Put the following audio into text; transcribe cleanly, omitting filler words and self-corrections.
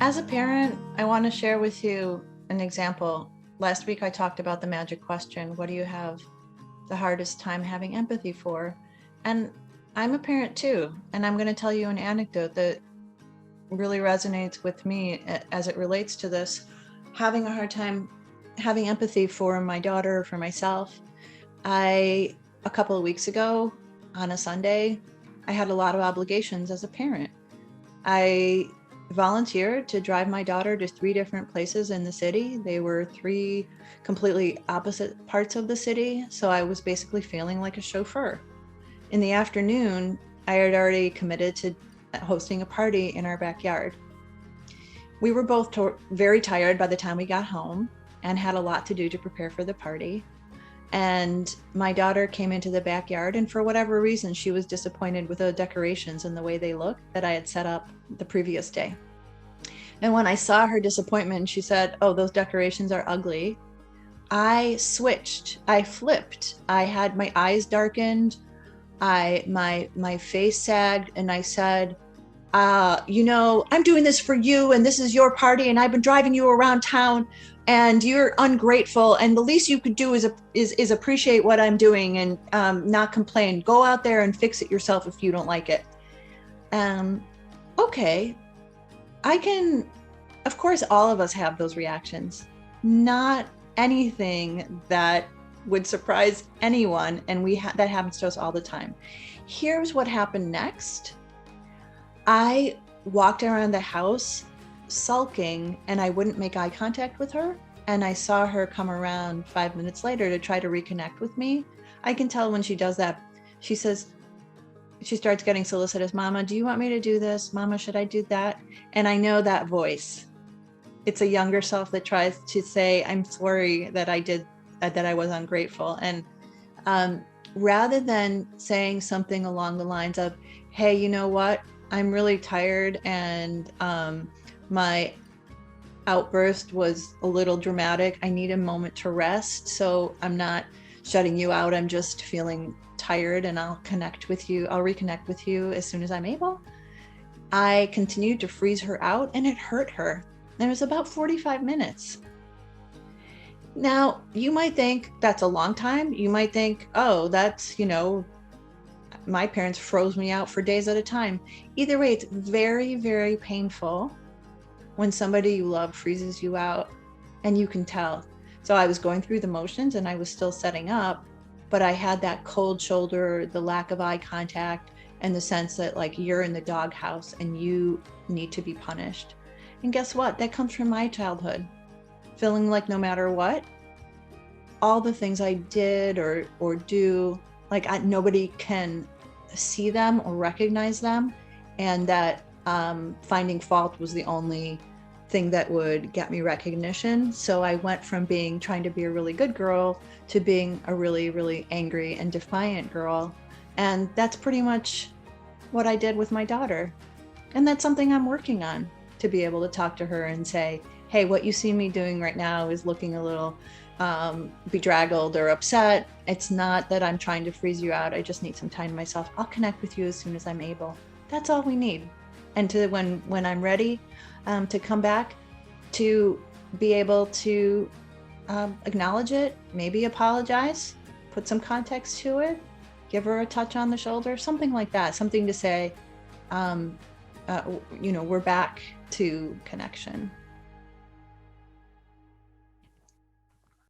As a parent, I want to share with you an example. Last week, I talked about the magic question. What do you have the hardest time having empathy for? And I'm a parent too. And I'm going to tell you an anecdote that really resonates with me as it relates to this. Having a hard time having empathy for my daughter, for myself. A couple of weeks ago on a Sunday, I had a lot of obligations as a parent. I volunteered to drive my daughter to 3 different places in the city. They were 3 completely opposite parts of the city, so I was basically feeling like a chauffeur. In the afternoon, I had already committed to hosting a party in our backyard. We were both very tired by the time we got home and had a lot to do to prepare for the party. And my daughter came into the backyard, and for whatever reason, she was disappointed with the decorations and the way they looked that I had set up the previous day. And when I saw her disappointment, she said, "Oh, those decorations are ugly." I switched, I flipped. I had my eyes darkened. My face sagged, and I said, I'm doing this for you, and this is your party, and I've been driving you around town, and you're ungrateful, and the least you could do is appreciate what I'm doing and not complain. Go out there and fix it yourself if you don't like it. Okay, of course, all of us have those reactions. Not anything that would surprise anyone, and that happens to us all the time. Here's what happened next. I walked around the house sulking, and I wouldn't make eye contact with her. And I saw her come around 5 minutes later to try to reconnect with me. I can tell when she does that. She starts getting solicitous. "Mama, do you want me to do this? Mama, should I do that?" And I know that voice. It's a younger self that tries to say, "I'm sorry that I was ungrateful." And rather than saying something along the lines of, "Hey, you know what? I'm really tired, and my outburst was a little dramatic. I need a moment to rest. So I'm not shutting you out. I'm just feeling tired, and I'll reconnect with you as soon as I'm able." I continued to freeze her out, and it hurt her. And it was about 45 minutes. Now, you might think that's a long time. You might think, oh, that's, my parents froze me out for days at a time. Either way, it's very, very painful when somebody you love freezes you out, and you can tell. So I was going through the motions, and I was still setting up, but I had that cold shoulder, the lack of eye contact, and the sense that like you're in the doghouse and you need to be punished. And guess what? That comes from my childhood. Feeling like no matter what, all the things I did or do, nobody can see them or recognize them, and that finding fault was the only thing that would get me recognition. So I went from trying to be a really good girl to being a really, really angry and defiant girl. And that's pretty much what I did with my daughter. And that's something I'm working on, to be able to talk to her and say, "Hey, what you see me doing right now is looking a little bedraggled or upset. It's not that I'm trying to freeze you out. I just need some time myself. I'll connect with you as soon as I'm able." That's all we need. And when I'm ready to come back, to be able to acknowledge it, maybe apologize, put some context to it, give her a touch on the shoulder, something like that, something to say, we're back to connection.